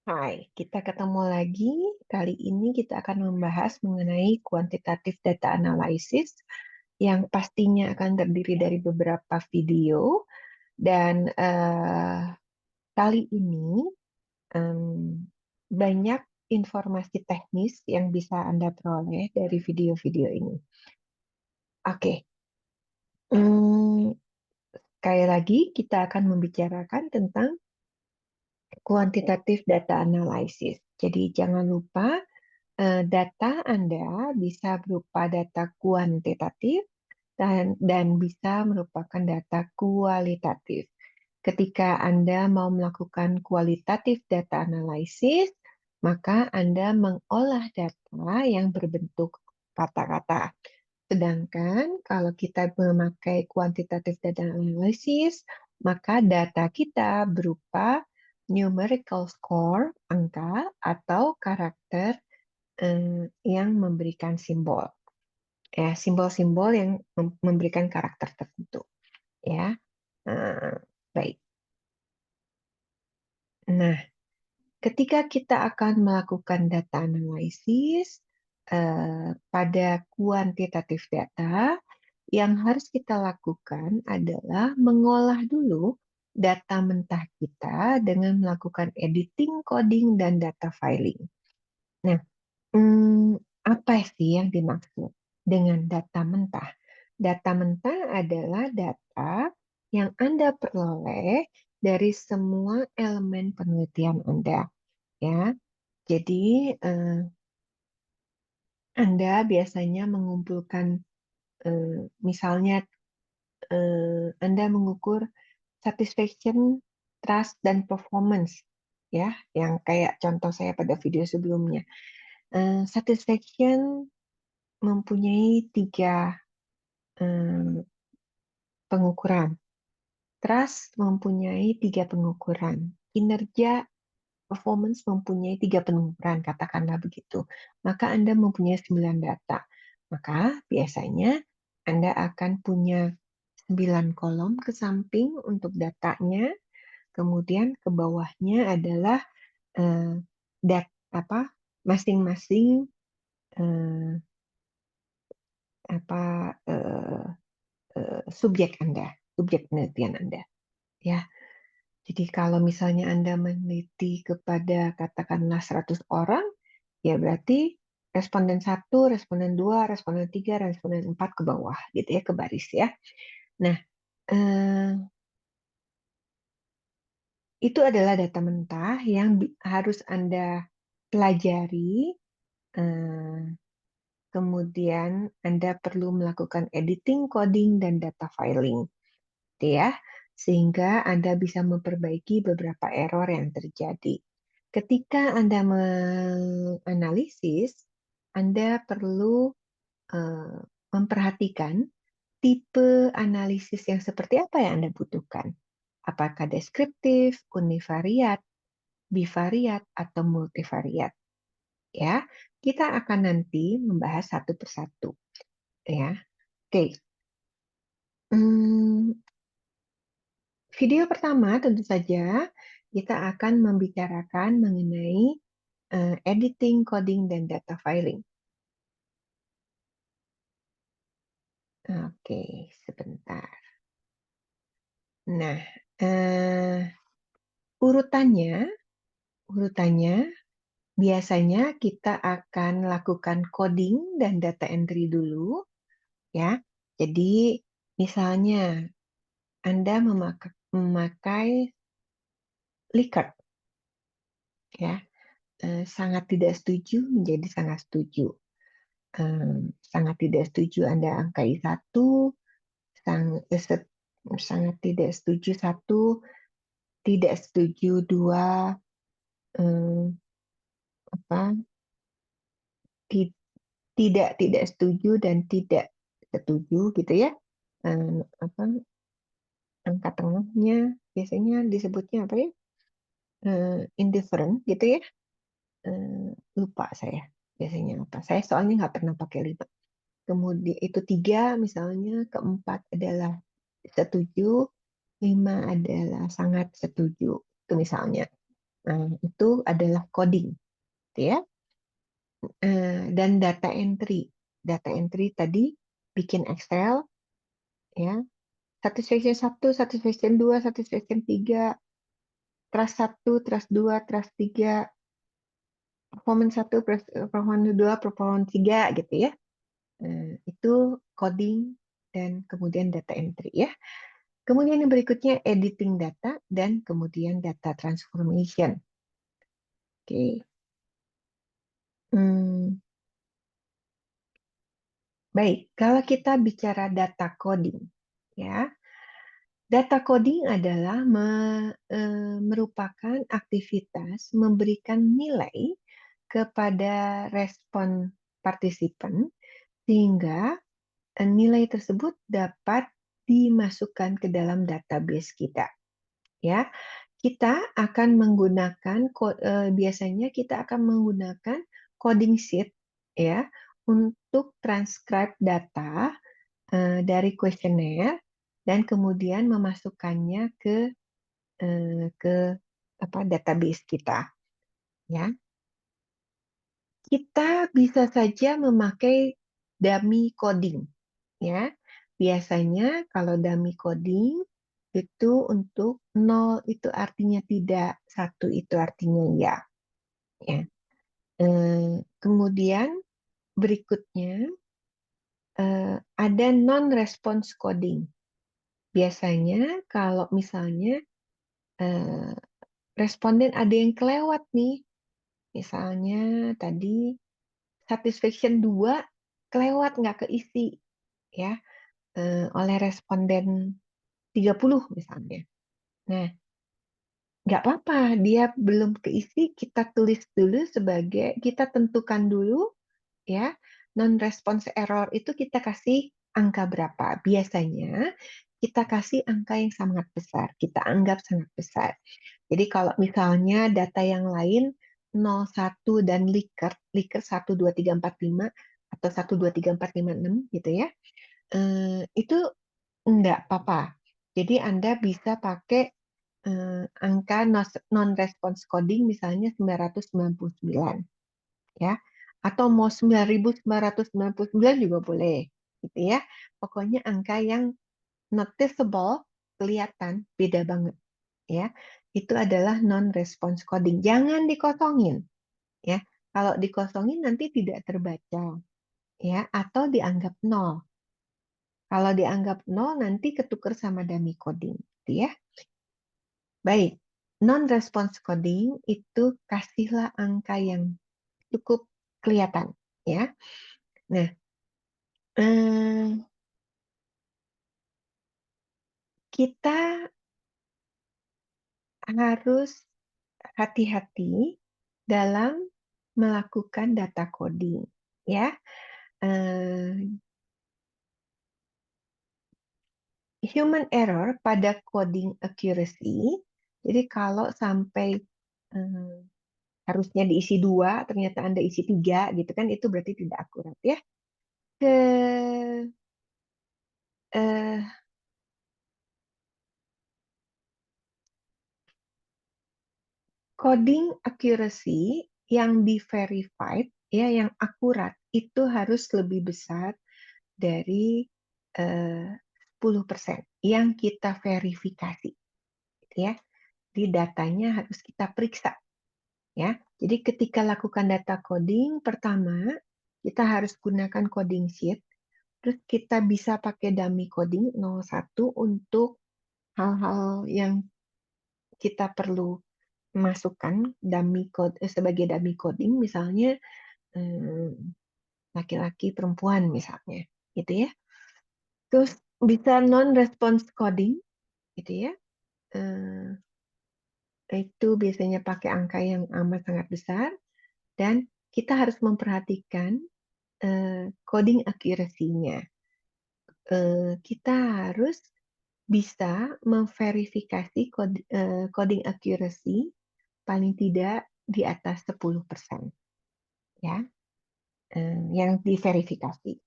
Hai, kita ketemu lagi. Kali ini kita akan membahas mengenai kuantitatif data analysis yang pastinya akan terdiri dari beberapa video dan kali ini em, banyak informasi teknis yang bisa Anda peroleh dari video-video ini. Oke, hmm, sekali lagi kita akan membicarakan tentang kuantitatif data analysis. Jadi jangan lupa data Anda bisa berupa data kuantitatif dan bisa merupakan data kualitatif. Ketika Anda mau melakukan kualitatif data analysis, maka Anda mengolah data yang berbentuk kata-kata. Sedangkan kalau kita memakai kuantitatif data analysis, maka data kita berupa numerical score, angka, atau karakter yang memberikan simbol. Ya, simbol-simbol yang memberikan karakter tertentu. Ya, Eh, baik. Nah, ketika kita akan melakukan data analisis pada kuantitatif data, yang harus kita lakukan adalah mengolah dulu data mentah kita dengan melakukan editing, coding, dan data filing. Nah, apa sih yang dimaksud dengan data mentah? Data mentah adalah data yang Anda peroleh dari semua elemen penelitian Anda, ya. Jadi Anda biasanya mengumpulkan, misalnya Anda mengukur satisfaction, trust, dan performance, ya, yang kayak contoh saya pada video sebelumnya. Satisfaction mempunyai tiga pengukuran. Trust mempunyai tiga pengukuran. Kinerja performance mempunyai tiga pengukuran, katakanlah begitu. Maka Anda mempunyai 9 data. Maka biasanya Anda akan punya 9 kolom ke samping untuk datanya, kemudian ke bawahnya adalah eh, dat apa masing-masing eh, apa eh, subjek Anda, subjek penelitian Anda. Ya, jadi kalau misalnya Anda meneliti kepada katakanlah 100 orang, ya berarti responden 1, responden 2, responden 3, responden 4 ke bawah gitu ya, ke baris ya. Nah, eh, itu adalah data mentah yang harus Anda pelajari. eh, Kemudian Anda perlu melakukan editing, coding, dan data filing, gitu ya, sehingga Anda bisa memperbaiki beberapa error yang terjadi. Ketika Anda menganalisis, Anda perlu eh, memperhatikan tipe analisis yang seperti apa yang Anda butuhkan. Apakah deskriptif, univariat, bivariat, atau multivariat? Ya, kita akan nanti membahas satu persatu. Ya, oke. Hmm, Video pertama tentu saja kita akan membicarakan mengenai editing, coding, dan data filing. Oke, sebentar. Nah, eh, urutannya, urutannya biasanya kita akan lakukan coding dan data entry dulu, ya. Jadi, misalnya Anda memakai Likert, ya. Sangat tidak setuju menjadi sangat setuju. Sangat tidak setuju Anda angkai satu, sangat tidak setuju satu, tidak setuju dua, eh, apa, ti- tidak setuju dan tidak setuju gitu ya. Apa angka tengahnya biasanya disebutnya apa ya? Indifferent gitu ya. Lupa saya biasanya apa. Saya soalnya nggak pernah pakai lima. Kemudian itu tiga misalnya, keempat adalah setuju, lima adalah sangat setuju. Itu misalnya. Nah, itu adalah coding, gitu ya. Dan data entry. Data entry tadi bikin Excel, ya. Satisfaction 1, satisfaction 2, satisfaction 3, trust 1, trust 2, trust 3, performance 1, performance 2, performance 3, gitu ya. Itu coding dan kemudian data entry ya. Kemudian yang berikutnya editing data dan kemudian data transformation. Oke. Hmm, baik, kalau kita bicara data coding, ya, data coding adalah merupakan aktivitas memberikan nilai kepada respon partisipan sehingga nilai tersebut dapat dimasukkan ke dalam database kita. Ya, kita akan menggunakan biasanya kita akan menggunakan coding sheet ya untuk transcribe data dari kuesioner dan kemudian memasukkannya ke apa database kita ya. Kita bisa saja memakai dummy coding ya. Biasanya kalau dummy coding itu untuk 0 itu artinya tidak, 1 itu artinya ya. Ya. Kemudian berikutnya ada non-response coding. Biasanya kalau misalnya eh, responden ada yang kelewat nih, misalnya tadi satisfaction 2 kelewat nggak keisi ya oleh responden 30 misalnya. Nah, nggak apa-apa, dia belum keisi, kita tulis dulu sebagai, kita tentukan dulu ya, non-response error itu kita kasih angka berapa. Biasanya kita kasih angka yang sangat besar, kita anggap sangat besar. Jadi kalau misalnya data yang lain 0, 1 dan Likert, Likert 1, 2, 3, 4, 5 atau 1, 2, 3, 4, 5, 6 gitu ya. Itu enggak apa-apa. Jadi Anda bisa pakai angka non-response coding misalnya 999 ya. Atau mau 9999 juga boleh gitu ya. Pokoknya angka yang noticeable, kelihatan beda banget ya. Itu adalah non-response coding. Jangan dikosongin ya. Kalau dikosongin nanti tidak terbaca ya atau dianggap nol. Kalau dianggap nol nanti ketukar sama dummy coding, gitu ya. Baik, non-response coding itu kasihlah angka yang cukup kelihatan, ya. Nah, kita harus hati-hati dalam melakukan data coding, ya. Human error pada coding accuracy. Jadi kalau sampai harusnya diisi 2, ternyata Anda isi 3, gitu kan, itu berarti tidak akurat ya. Ke eh, coding accuracy yang di-verified, ya, yang akurat, itu harus lebih besar dari 10% yang kita verifikasi, gitu ya. Di datanya harus kita periksa. Ya, jadi ketika lakukan data coding, pertama kita harus gunakan coding sheet, terus kita bisa pakai dummy coding 01 untuk hal-hal yang kita perlu masukkan dummy code sebagai dummy coding, misalnya laki-laki perempuan misalnya, gitu ya. Terus bisa non-response coding, gitu ya. Itu biasanya pakai angka yang amat sangat besar dan kita harus memperhatikan coding accuracy-nya. Kita harus bisa memverifikasi coding accuracy paling tidak di atas 10%. Ya, yang diverifikasi.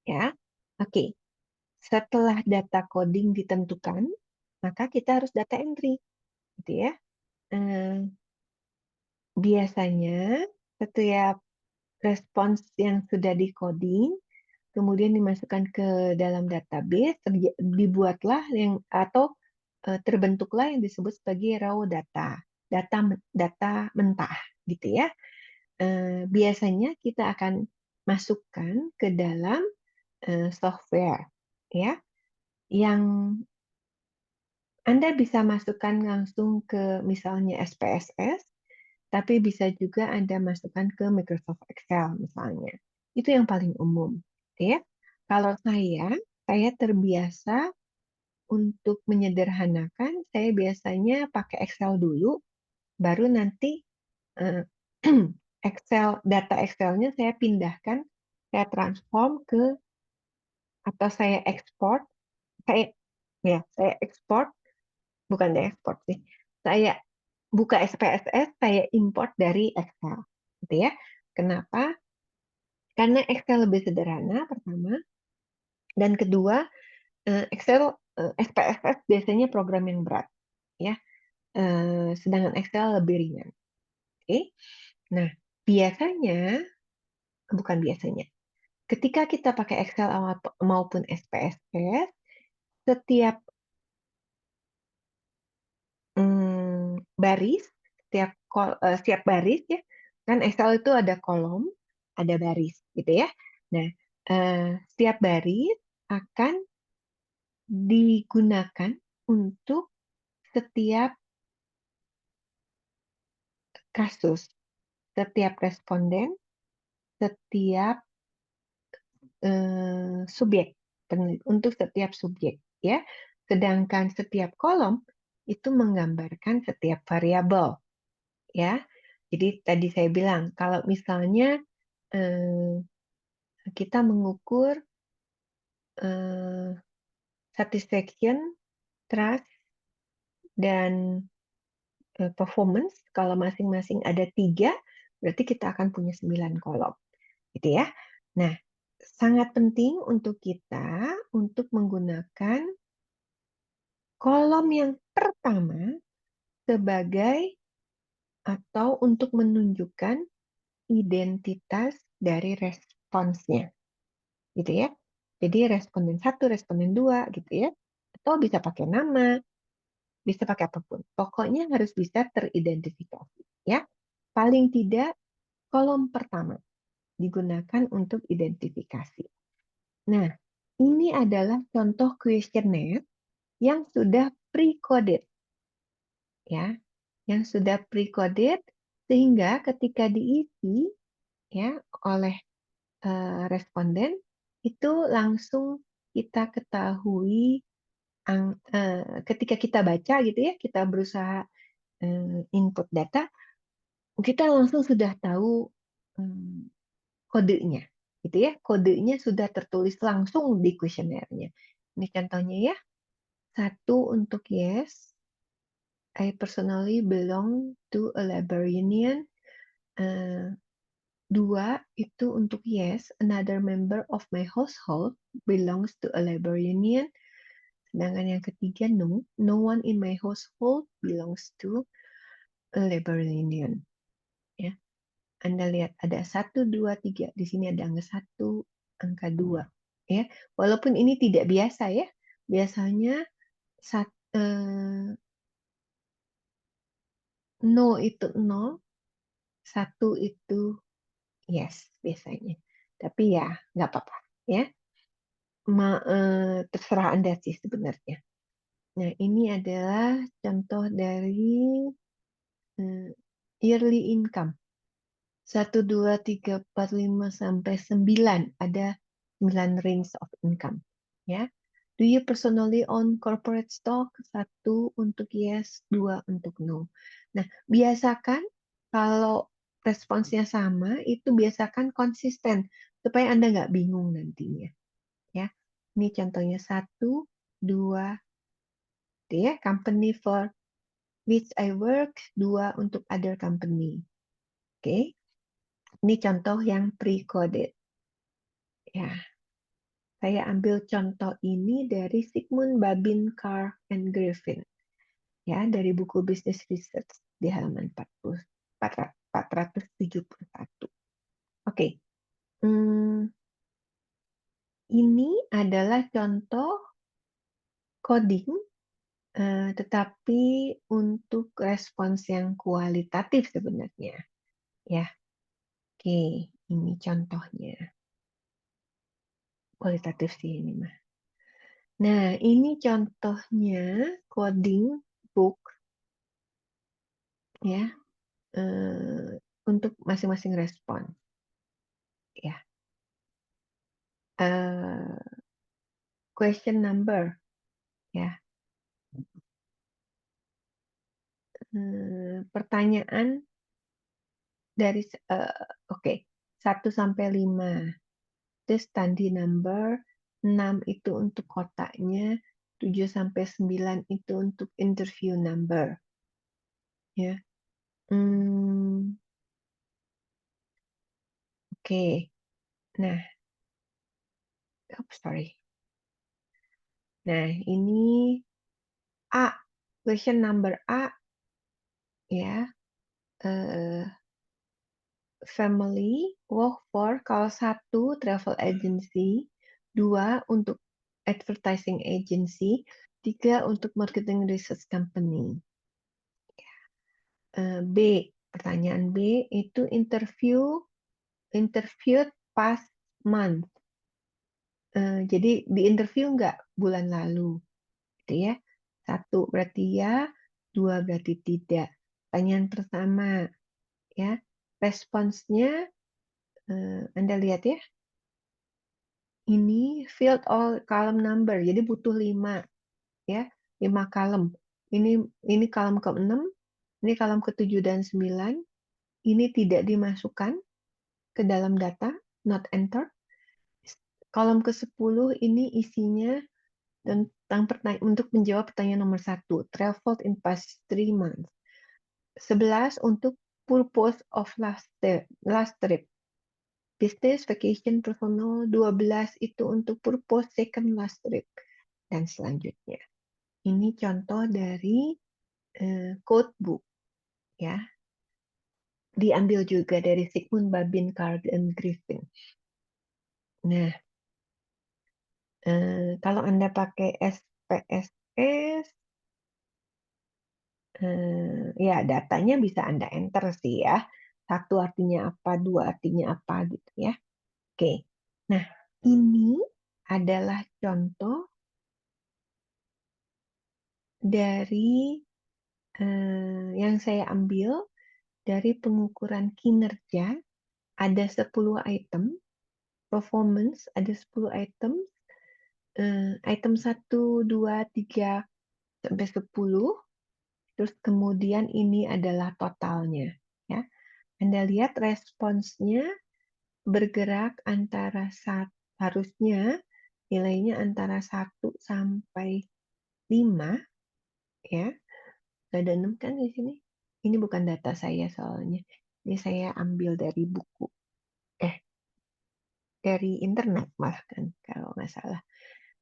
Ya, oke. Setelah data coding ditentukan, maka kita harus data entry, gitu ya. Eh, Biasanya setiap respons yang sudah di coding kemudian dimasukkan ke dalam database, dibuatlah yang atau terbentuklah yang disebut sebagai raw data, data mentah, gitu ya. Biasanya kita akan masukkan ke dalam software, ya, yang Anda bisa masukkan langsung ke misalnya SPSS, tapi bisa juga Anda masukkan ke Microsoft Excel misalnya. Itu yang paling umum, ya. Kalau saya terbiasa untuk menyederhanakan, saya biasanya pakai Excel dulu, baru nanti eh, data Excel-nya saya pindahkan, saya transform ke atau saya ekspor, saya ekspor, bukan saya ekspor sih, saya buka SPSS, saya import dari Excel, gitu ya. Kenapa? Karena Excel lebih sederhana pertama, dan kedua Excel SPSS biasanya program yang berat, ya. Sedangkan Excel lebih ringan. Oke. Nah, biasanya bukan biasanya. Ketika kita pakai Excel maupun SPSS, setiap baris, setiap baris ya, kan Excel itu ada kolom, ada baris, gitu ya. Nah, setiap baris akan digunakan untuk setiap kasus, setiap responden, setiap subjek, untuk setiap subjek, ya. Sedangkan setiap kolom itu menggambarkan setiap variabel, ya. Jadi tadi saya bilang kalau misalnya kita mengukur satisfaction, trust, dan performance, kalau masing-masing ada 3, berarti kita akan punya 9 kolom, gitu ya. Nah, sangat penting untuk kita untuk menggunakan kolom yang pertama sebagai atau untuk menunjukkan identitas dari responsnya, gitu ya. Jadi responden 1, responden 2, gitu ya. Atau bisa pakai nama, bisa pakai apapun. Pokoknya harus bisa teridentifikasi, ya. Paling tidak kolom pertama digunakan untuk identifikasi. Nah, ini adalah contoh kuesioner yang sudah pre-coded, ya, yang sudah pre-coded sehingga ketika diisi ya oleh responden itu langsung kita ketahui ketika kita baca gitu ya, kita berusaha input data, kita langsung sudah tahu kodenya, gitu ya. Kodenya sudah tertulis langsung di kuesionernya. Ini contohnya ya. 1 untuk yes, I personally belong to a labor union. 2 itu untuk yes, another member of my household belongs to a labor union. Sedangkan yang ketiga no, no one in my household belongs to a labor union. Ya, Anda lihat ada 1, 2, 3. Di sini ada angka 1, angka 2. Ya, walaupun ini tidak biasa ya. Biasanya no itu 0, 1 itu yes biasanya. Tapi ya nggak apa-apa ya. Terserah Anda sih sebenarnya. Nah, ini adalah contoh dari yearly income. 1, 2, 3, 4, 5, sampai 9. Ada 9 range of income. Ya. Do you personally own corporate stock? 1 untuk yes, 2 untuk no. Nah, biasakan kalau responsnya sama, itu biasakan konsisten supaya Anda nggak bingung nantinya. Ya, ini contohnya 1, 2, ya, company for which I work, 2 untuk other company. Oke, ini contoh yang pre-coded. Ya, saya ambil contoh ini dari Sigmund, Babin, Carr, and Griffin. ya, dari buku Business Research di halaman 471. Oke. Ini adalah contoh coding, tetapi untuk respons yang kualitatif sebenarnya. Ya, oke, ini contohnya. Kualitatif sih ini mah. Nah, ini contohnya coding book ya, untuk masing-masing respon. Ya, question number ya, pertanyaan dari oke, 1 sampai 5. Terus tadi number 6 itu untuk kotaknya, 7 sampai 9 itu untuk interview number. Ya. Oke. Nah, sorry. Nah, ini A, question number A ya. Family, work for, kalau 1 travel agency, 2 untuk advertising agency, 3 untuk marketing research company. B, pertanyaan B itu interviewed past month. Jadi di interview nggak bulan lalu, gitu ya. 1 berarti ya, 2 berarti tidak. Pertanyaan pertama, ya, responsnya Anda lihat ya. Ini field all column number, jadi butuh 5 ya, 5 column. Ini column ke-6, ini column ke-7 dan 9. Ini tidak dimasukkan ke dalam data, not enter. Kolom ke-10 ini isinya tentang untuk menjawab pertanyaan nomor 1, traveled in past 3 months. 11 untuk purpose of last trip. Business, vacation, personal. 12 itu untuk purpose second last trip. Dan selanjutnya. Ini contoh dari codebook. Ya. Diambil juga dari Sigmund Babin, Card and Griffin. Nah, kalau Anda pakai SPSS, ya datanya bisa Anda enter sih ya. 1 artinya apa, 2 artinya apa gitu ya. Oke. Nah, ini adalah contoh dari yang saya ambil dari pengukuran kinerja. Ada 10 item, performance ada 10 item, item 1, 2, 3 sampai 10. Terus kemudian ini adalah totalnya. Ya. Anda lihat responsnya bergerak antara harusnya nilainya antara 1 sampai 5. Ya. Ada 6 kan di sini. Ini bukan data saya soalnya. Ini saya ambil dari buku. Dari internet malah kan, kalau nggak salah.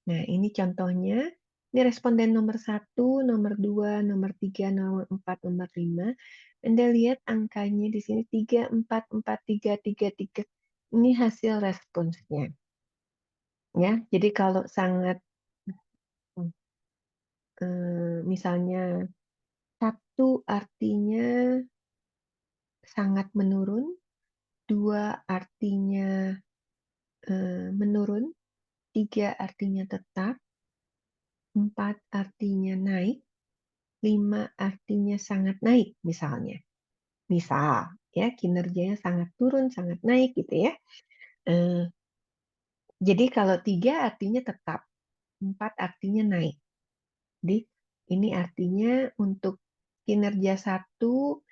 Nah, ini contohnya. Ini responden nomor 1, nomor 2, nomor 3, nomor 4, nomor 5. Anda lihat angkanya di sini 3, 4, 4, 3, 3, 3. Ini hasil responsnya. Ya, jadi kalau sangat misalnya 1 artinya sangat menurun, 2 artinya menurun, 3 artinya tetap, 4 artinya naik, 5 artinya sangat naik misalnya. Misal ya kinerjanya sangat turun, sangat naik gitu ya. Jadi kalau 3 artinya tetap, 4 artinya naik. Jadi ini artinya untuk kinerja 1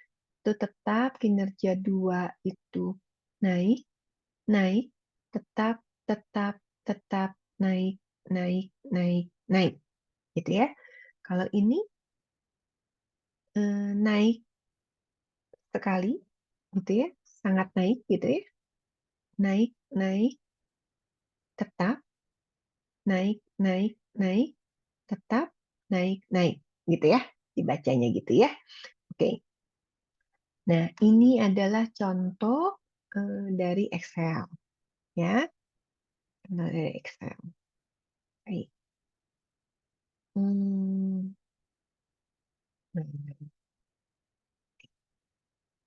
itu tetap, kinerja 2 itu naik, naik, tetap, tetap, tetap, naik, naik, naik, naik. Gitu ya. Kalau ini naik sekali, gitu ya, sangat naik gitu ya, naik, naik, tetap, naik, naik, naik, tetap, naik, naik, gitu ya. dibacanya gitu ya. Oke. Nah, ini adalah contoh dari Excel ya. Contoh dari Excel. Baik.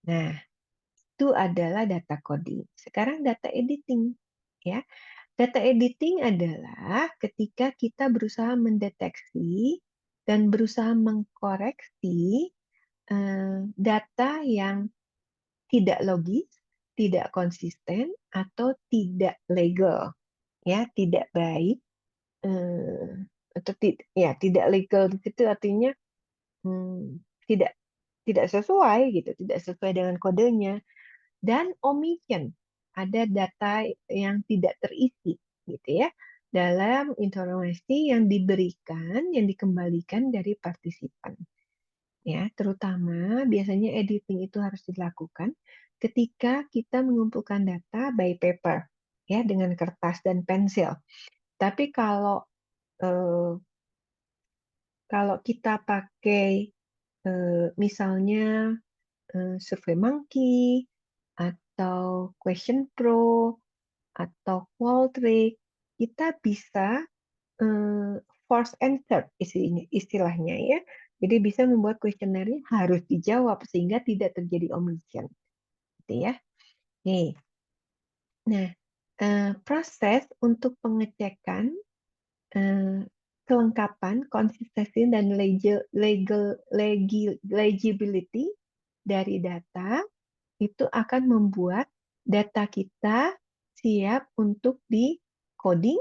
Nah, itu adalah data coding. Sekarang data editing ya. Data editing adalah ketika kita berusaha mendeteksi dan berusaha mengkoreksi data yang tidak logis, tidak konsisten, atau tidak legal, ya, tidak baik, atau ya tidak legal itu artinya tidak tidak sesuai gitu, tidak sesuai dengan kodenya, dan omission, ada data yang tidak terisi gitu ya dalam informasi yang diberikan, yang dikembalikan dari partisipan. Ya, terutama biasanya editing itu harus dilakukan ketika kita mengumpulkan data by paper, ya, dengan kertas dan pensil. Tapi eh, kalau kita pakai misalnya SurveyMonkey atau Question Pro atau Qualtrics, kita bisa force answer istilahnya ya. Jadi bisa membuat kuesionernya harus dijawab sehingga tidak terjadi omission, gitu ya. Nih, nah proses untuk pengecekan kelengkapan, konsistensi dan legibility dari data itu akan membuat data kita siap untuk di coding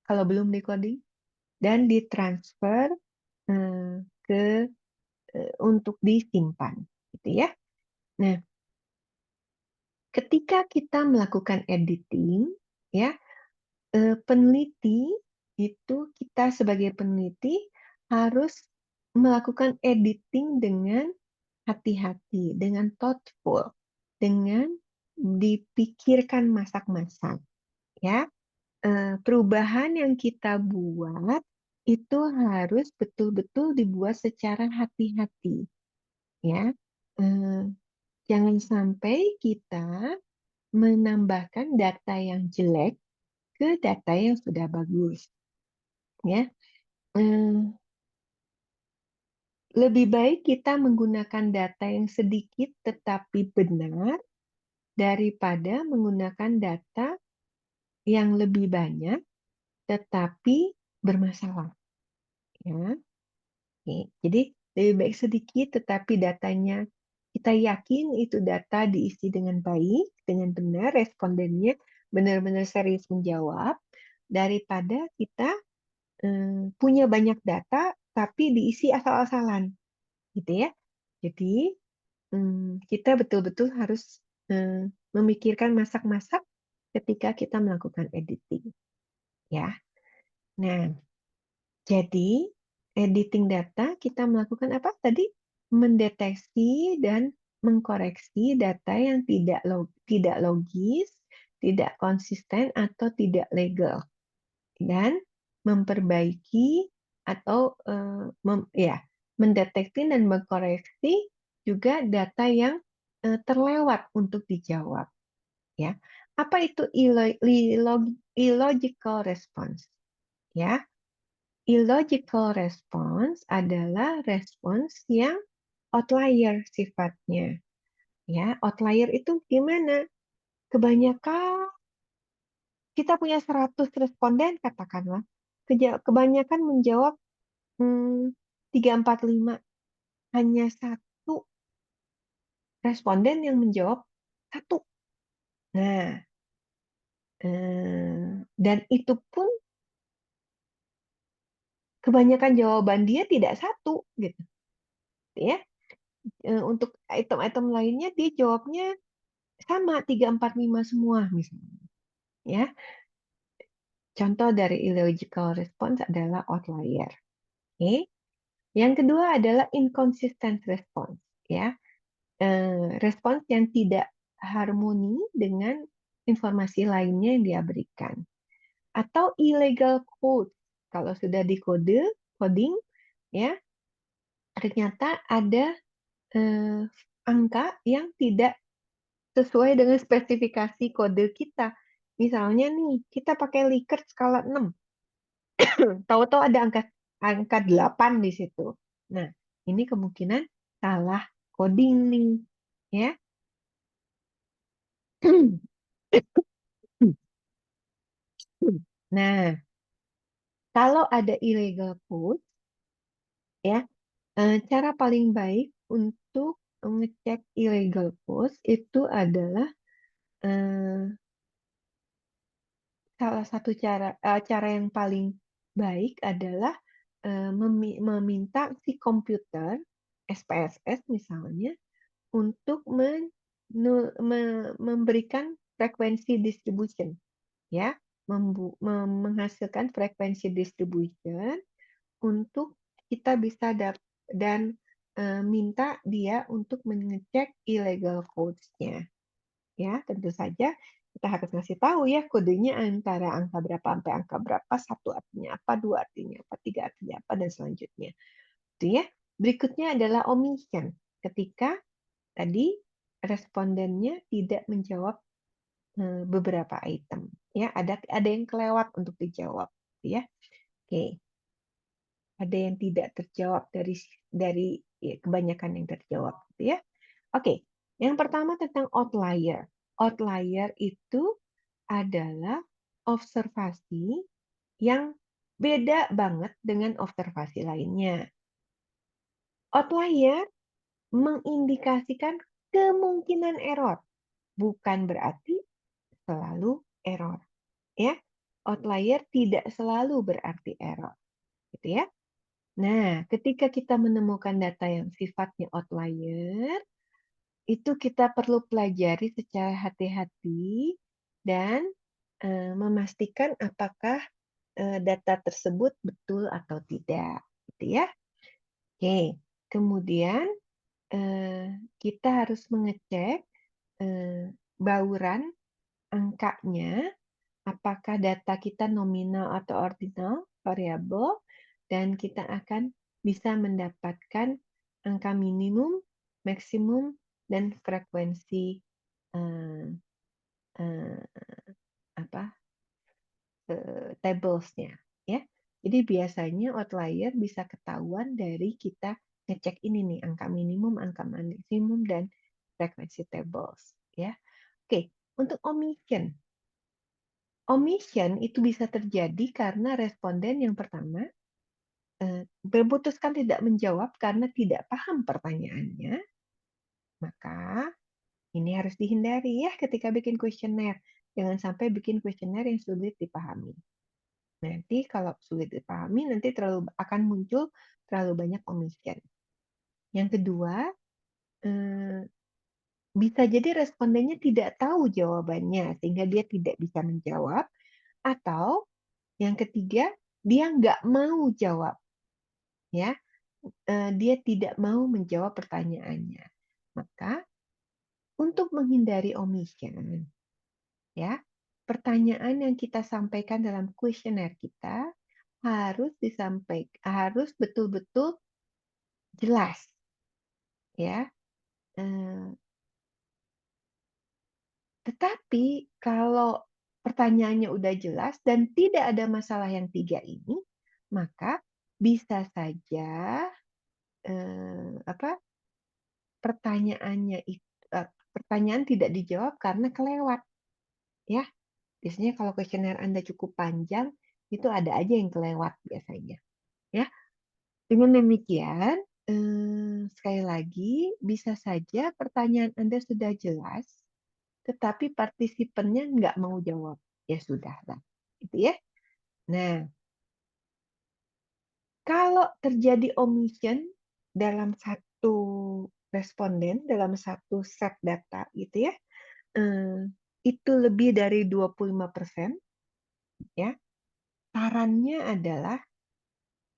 kalau belum di coding dan ditransfer ke untuk disimpan, gitu ya. Nah, ketika kita melakukan editing, ya, peneliti itu kita sebagai peneliti harus melakukan editing dengan hati-hati, dengan thoughtful, dengan dipikirkan masak-masak, ya. Perubahan yang kita buat itu harus betul-betul dibuat secara hati-hati, ya. Jangan sampai kita menambahkan data yang jelek ke data yang sudah bagus, ya. Lebih baik kita menggunakan data yang sedikit tetapi benar daripada menggunakan data yang lebih banyak tetapi bermasalah, ya. Oke, jadi lebih baik sedikit tetapi datanya kita yakin itu data diisi dengan baik, dengan benar, respondennya benar-benar serius menjawab, daripada kita punya banyak data tapi diisi asal-asalan, gitu ya. Jadi kita betul-betul harus memikirkan masak-masak ketika kita melakukan editing, ya. Nah, jadi editing data kita melakukan apa tadi? Mendeteksi dan mengkoreksi data yang tidak logis, tidak konsisten atau tidak legal, dan memperbaiki atau ya, mendeteksi dan mengkoreksi juga data yang terlewat untuk dijawab, ya. Apa itu illogical response? Ya, illogical response adalah respons yang outlier sifatnya. Ya, outlier itu gimana? Kebanyakan kita punya 100 responden katakanlah. Kebanyakan menjawab 3, 4, 5. Hanya satu responden yang menjawab satu. Nah, dan itu pun kebanyakan jawaban dia tidak satu, gitu. Ya, untuk item-item lainnya dia jawabnya sama 3, 4, 5 semua misalnya. Ya, contoh dari illogical response adalah outlier. Oke. Yang kedua adalah inconsistent response. Ya, respons yang tidak harmoni dengan informasi lainnya yang dia berikan. Atau illegal code. Kalau sudah dikode, coding, ya, ternyata ada angka yang tidak sesuai dengan spesifikasi kode kita. Misalnya nih, kita pakai Likert skala 6. Tahu-tahu ada angka 8 di situ. Nah, ini kemungkinan salah coding nih, ya. Nah, kalau ada illegal code, ya, cara paling baik untuk mengecek illegal code itu adalah salah satu cara yang paling baik adalah meminta si komputer SPSS misalnya untuk memberikan frekuensi distribution, ya, menghasilkan frekuensi distribution untuk kita bisa dan minta dia untuk mengecek illegal codes-nya. Ya, tentu saja kita harus ngasih tahu ya kodenya antara angka berapa sampai angka berapa, satu artinya apa, dua artinya apa, tiga artinya apa, dan selanjutnya. Itu ya. Berikutnya adalah omission. Ketika tadi respondennya tidak menjawab beberapa item, ya ada yang kelewat untuk dijawab, ya. Oke, ada yang tidak terjawab dari ya, kebanyakan yang terjawab, ya. Oke, yang pertama tentang outlier. Outlier itu adalah observasi yang beda banget dengan observasi lainnya. Outlier mengindikasikan kemungkinan error, bukan berarti selalu error. Ya, outlier tidak selalu berarti error, gitu ya. Nah, ketika kita menemukan data yang sifatnya outlier, itu kita perlu pelajari secara hati-hati dan memastikan apakah data tersebut betul atau tidak, gitu ya. Oke, kemudian kita harus mengecek bauran angkanya, apakah data kita nominal atau ordinal variabel, dan kita akan bisa mendapatkan angka minimum, maksimum, dan frekuensi eh, eh, apa tablesnya, ya. Jadi biasanya outlier bisa ketahuan dari kita ngecek ini nih angka minimum, angka maksimum, dan frekuensi tables, ya. Oke, untuk omission. Omission itu bisa terjadi karena responden yang pertama memutuskan tidak menjawab karena tidak paham pertanyaannya, maka ini harus dihindari ya ketika bikin kuesioner. Jangan sampai bikin kuesioner yang sulit dipahami. Nanti kalau sulit dipahami, nanti akan muncul terlalu banyak omission. Yang kedua, bisa jadi respondennya tidak tahu jawabannya, sehingga dia tidak bisa menjawab. Atau yang ketiga, dia nggak mau jawab. Ya, dia tidak mau menjawab pertanyaannya. Maka, untuk menghindari omission, ya, pertanyaan yang kita sampaikan dalam kuesioner kita harus betul-betul jelas, ya. Tetapi kalau pertanyaannya udah jelas dan tidak ada masalah yang tiga ini, maka bisa saja pertanyaan tidak dijawab karena kelewat, ya. Biasanya kalau kuesioner Anda cukup panjang, itu ada aja yang kelewat biasanya, ya. Dengan demikian, sekali lagi, bisa saja pertanyaan Anda sudah jelas, tetapi partisipannya nggak mau jawab. Ya sudah lah. Gitu ya. Nah, kalau terjadi omission dalam satu responden, dalam satu set data, gitu ya, itu lebih dari 25%, ya, sarannya adalah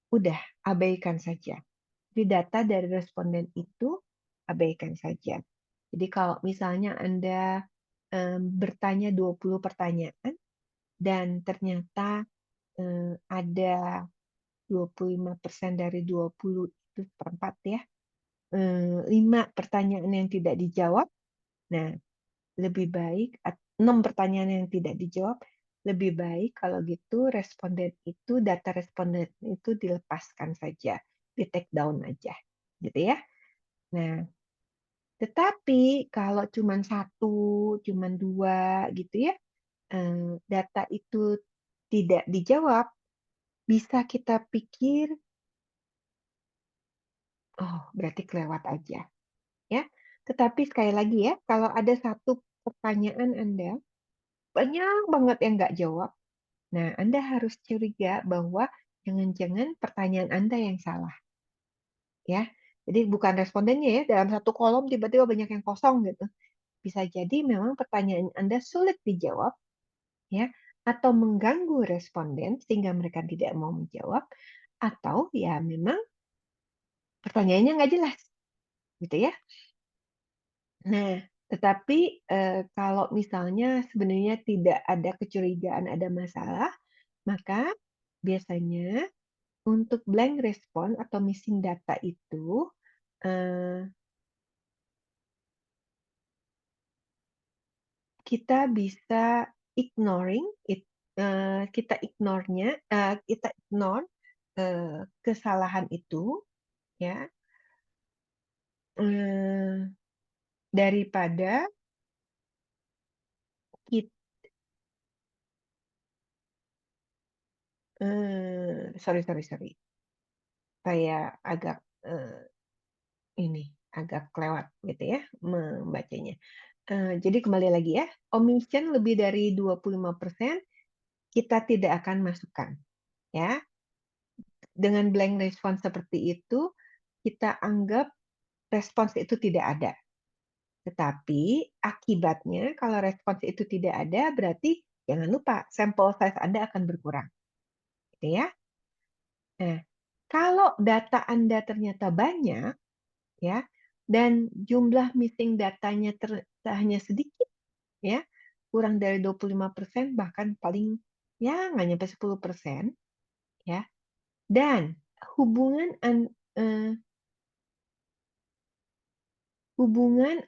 udah abaikan saja. Jadi data dari responden itu abaikan saja. Jadi kalau misalnya Anda bertanya 20 pertanyaan dan ternyata ada 25% dari 20 itu 1/4 ya, 5 pertanyaan yang tidak dijawab. Nah, lebih baik 6 pertanyaan yang tidak dijawab, lebih baik kalau gitu data responden itu dilepaskan saja, di-take down aja, gitu ya. Nah, tetapi kalau cuman 1, cuman 2 gitu ya, data itu tidak dijawab, bisa kita pikir, "Oh, berarti kelewat aja." Ya. Tetapi sekali lagi ya, kalau ada satu pertanyaan Anda, banyak banget yang nggak jawab, nah Anda harus curiga bahwa jangan-jangan pertanyaan Anda yang salah, ya. Jadi bukan respondennya ya, dalam satu kolom tiba-tiba banyak yang kosong gitu. Bisa jadi memang pertanyaan Anda sulit dijawab, ya, atau mengganggu responden sehingga mereka tidak mau menjawab, atau ya memang pertanyaannya nggak jelas, gitu ya. Nah, tetapi, kalau misalnya sebenarnya tidak ada kecurigaan ada masalah, maka biasanya untuk blank respon atau missing data itu, eee, kita bisa ignoring kita kita ignore, kesalahan itu ya, eee, daripada kit sorry sorry sorry, saya agak, agak kelewat gitu ya membacanya. Jadi kembali lagi ya, omission lebih dari 25% kita tidak akan masukkan, ya. Dengan blank response seperti itu, kita anggap respons itu tidak ada. Tetapi akibatnya kalau respons itu tidak ada, berarti jangan lupa sampel size Anda akan berkurang, gitu ya. Nah, kalau data Anda ternyata banyak, ya, dan jumlah missing datanya hanya sedikit, ya, kurang dari 25%, bahkan paling ya nggak nyampe 10%, ya, dan hubungan eee, hubungan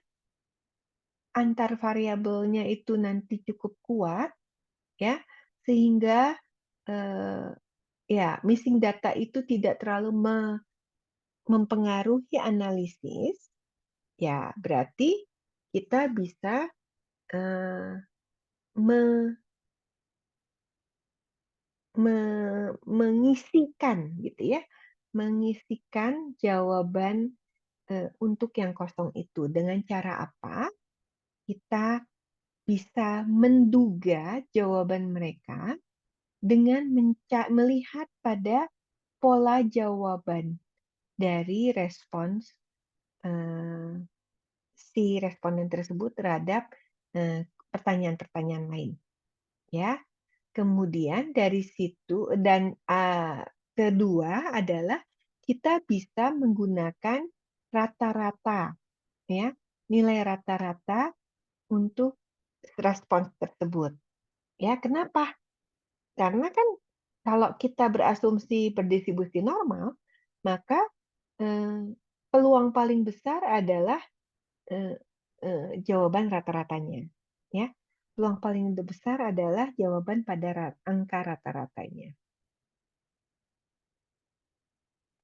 antar variabelnya itu nanti cukup kuat, ya, sehingga, eee, ya missing data itu tidak terlalu mempengaruhi analisis, ya berarti kita bisa, eee, me me mengisikan gitu ya, mengisikan jawaban, untuk yang kosong itu. Dengan cara apa? Kita bisa menduga jawaban mereka dengan melihat pada pola jawaban dari respons, eee, si responden tersebut terhadap, pertanyaan-pertanyaan lain, ya. Kemudian dari situ dan, kedua adalah kita bisa menggunakan rata-rata, ya, nilai rata-rata untuk respons tersebut. Ya, kenapa? Karena kan kalau kita berasumsi berdistribusi normal, maka, eee, peluang paling besar adalah, eee jawaban rata-ratanya, ya. Peluang paling besar adalah jawaban pada angka rata-ratanya.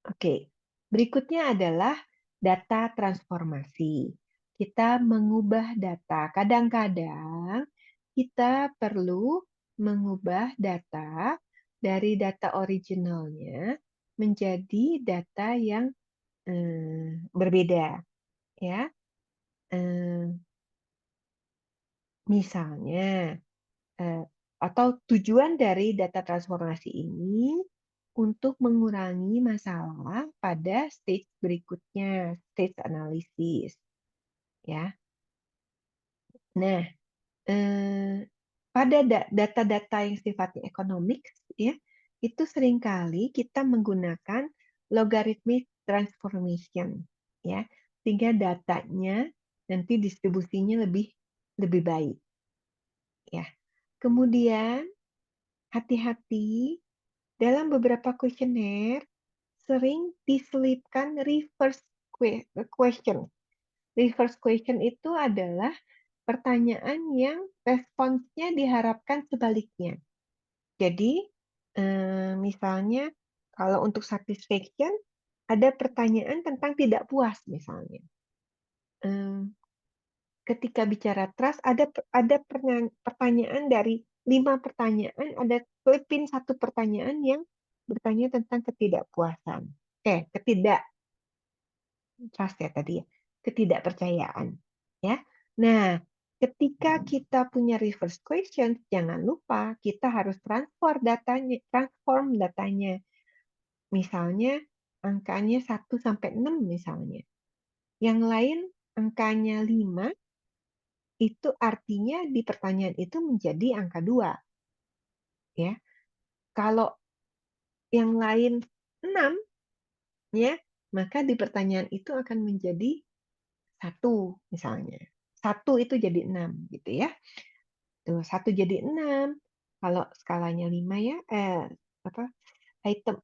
Oke, berikutnya adalah data transformasi. Kita mengubah data. Kadang-kadang kita perlu mengubah data dari data originalnya menjadi data yang, berbeda, ya. Eee, Misalnya, Eee, atau tujuan dari data transformasi ini untuk mengurangi masalah pada stage berikutnya, stage analisis, ya. Nah, eee, pada data-data yang sifatnya ekonomik ya, itu seringkali kita menggunakan logarithmic transformation, ya, sehingga datanya nanti distribusinya lebih lebih baik, ya. Kemudian hati-hati dalam beberapa kuesioner, sering diselipkan reverse question. Reverse question itu adalah pertanyaan yang responsnya diharapkan sebaliknya. Jadi, misalnya kalau untuk satisfaction, ada pertanyaan tentang tidak puas misalnya. Ketika bicara trust, ada pertanyaan dari 5 pertanyaan, ada selipin 1 pertanyaan yang bertanya tentang ketidakpuasan. Trust ya tadi ya, ketidakpercayaan, ya. Nah, ketika kita punya reverse question, jangan lupa kita harus transform datanya. Misalnya angkanya 1 sampai 6 misalnya. Yang lain angkanya 5, itu artinya di pertanyaan itu menjadi angka 2, ya. Kalau yang lain 6, ya, maka di pertanyaan itu akan menjadi 1 misalnya. 1 itu jadi 6 gitu ya. Tuh, 1 jadi 6. Kalau skalanya 5 ya, apa, item,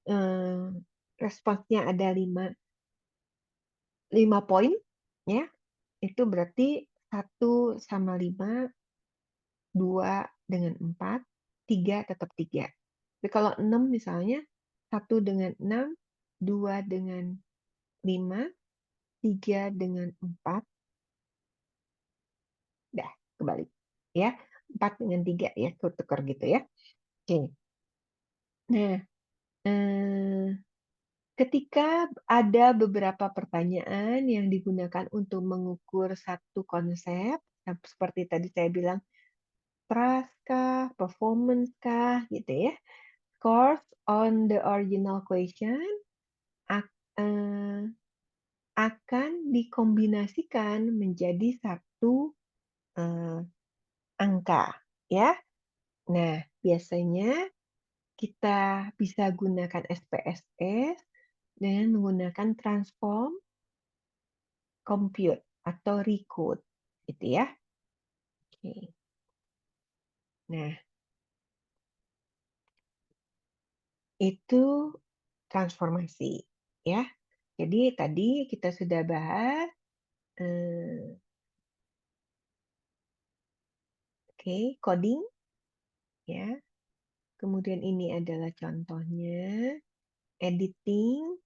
responsnya ada 5 poin, ya, itu berarti 1 sama 5, 2 dengan 4, 3 tetap 3. Tapi kalau 6 misalnya, 1 dengan 6, 2 dengan 5, 3 dengan 4, dah kebalik. Ya, 4 dengan 3 ya, tukar gitu ya. Oke. Nah, ketika ada beberapa pertanyaan yang digunakan untuk mengukur satu konsep, seperti tadi saya bilang, trust kah, performance kah, gitu ya. Scores on the original question eh, akan dikombinasikan menjadi satu angka, ya. Nah, biasanya kita bisa gunakan SPSS dengan menggunakan transform, compute, atau recode, gitu ya. Oke. Nah, itu transformasi, ya. Jadi tadi kita sudah bahas, coding, ya. Kemudian ini adalah contohnya, editing,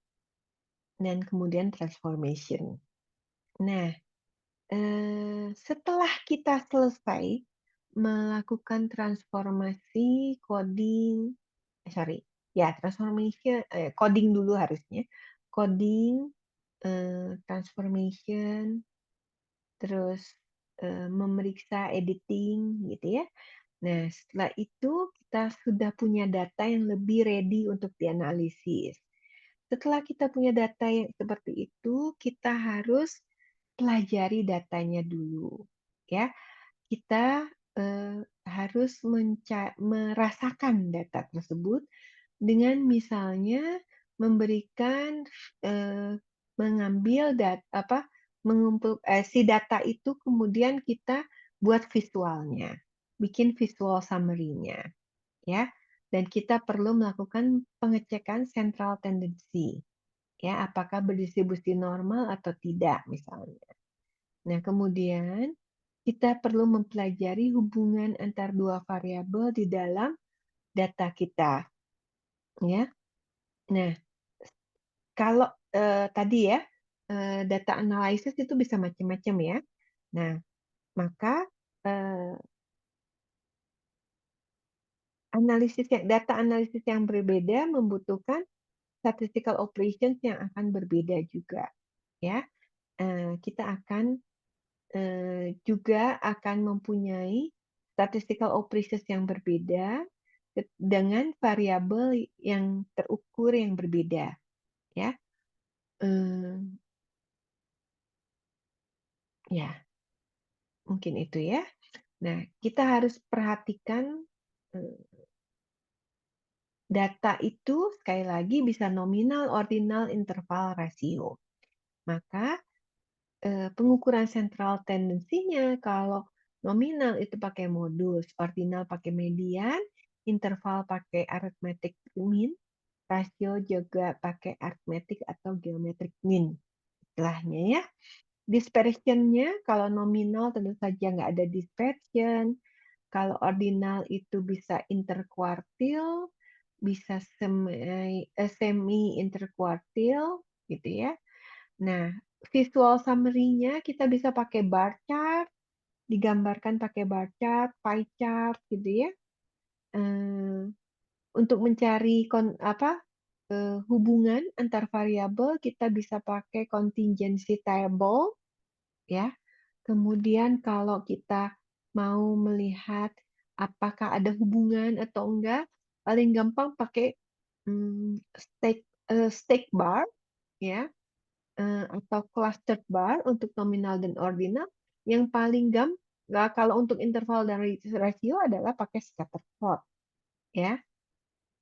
dan kemudian transformation. Nah, setelah kita selesai melakukan transformasi, coding, transformation, coding dulu harusnya. Coding, transformation, terus memeriksa editing, gitu ya. Nah, setelah itu kita sudah punya data yang lebih ready untuk dianalisis. Setelah kita punya data yang seperti itu, kita harus pelajari datanya dulu, ya. Kita harus merasakan data tersebut dengan misalnya memberikan mengambil si data itu kemudian kita buat visualnya, bikin visual summary-nya, ya. Dan kita perlu melakukan pengecekan central tendency, ya, apakah berdistribusi normal atau tidak misalnya. Nah, kemudian kita perlu mempelajari hubungan antar dua variabel di dalam data kita, ya. Nah, kalau tadi ya, data analysis itu bisa macam-macam ya. Nah, maka data analisis yang berbeda membutuhkan statistical operations yang akan berbeda juga, ya. Kita akan juga akan mempunyai statistical operations yang berbeda dengan variabel yang terukur yang berbeda, ya. Ya, mungkin itu ya. Nah, kita harus perhatikan data itu sekali lagi bisa nominal, ordinal, interval, rasio. Maka pengukuran central tendensinya kalau nominal itu pakai modus, ordinal pakai median, interval pakai arithmetic mean, rasio juga pakai arithmetic atau geometric mean istilahnya ya. Dispersion-nya kalau nominal tentu saja nggak ada dispersion. Kalau ordinal itu bisa interkuartil, bisa semi interkuartil gitu ya. Nah, visual summary-nya kita bisa pakai bar chart, digambarkan pakai bar chart, pie chart gitu ya. Untuk mencari hubungan antar variabel kita bisa pakai contingency table ya. Kemudian kalau kita mau melihat apakah ada hubungan atau enggak, paling gampang pakai stake bar ya, atau clustered bar untuk nominal dan ordinal. Yang paling gampang kalau untuk interval dan rasio adalah pakai scatter plot ya.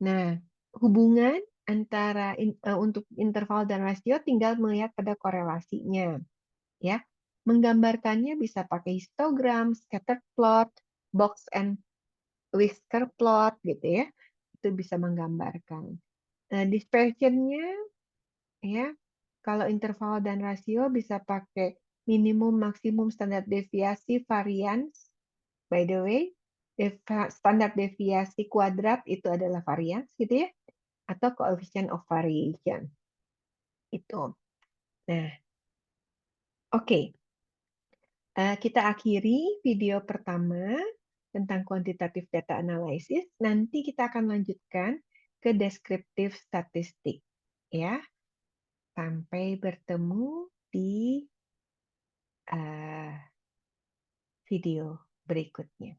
Nah, hubungan antara untuk interval dan rasio tinggal melihat pada korelasinya ya. Menggambarkannya bisa pakai histogram, scatter plot, box and whisker plot gitu ya. Itu bisa menggambarkan. Dispersion-nya ya, kalau interval dan rasio bisa pakai minimum, maksimum, standar deviasi, variance. By the way, standar deviasi kuadrat itu adalah variance gitu ya, atau coefficient of variation. Itu. Nah, oke. Kita akhiri video pertama tentang quantitative data analysis. Nanti kita akan lanjutkan ke deskriptif statistik. Ya, sampai bertemu di video berikutnya.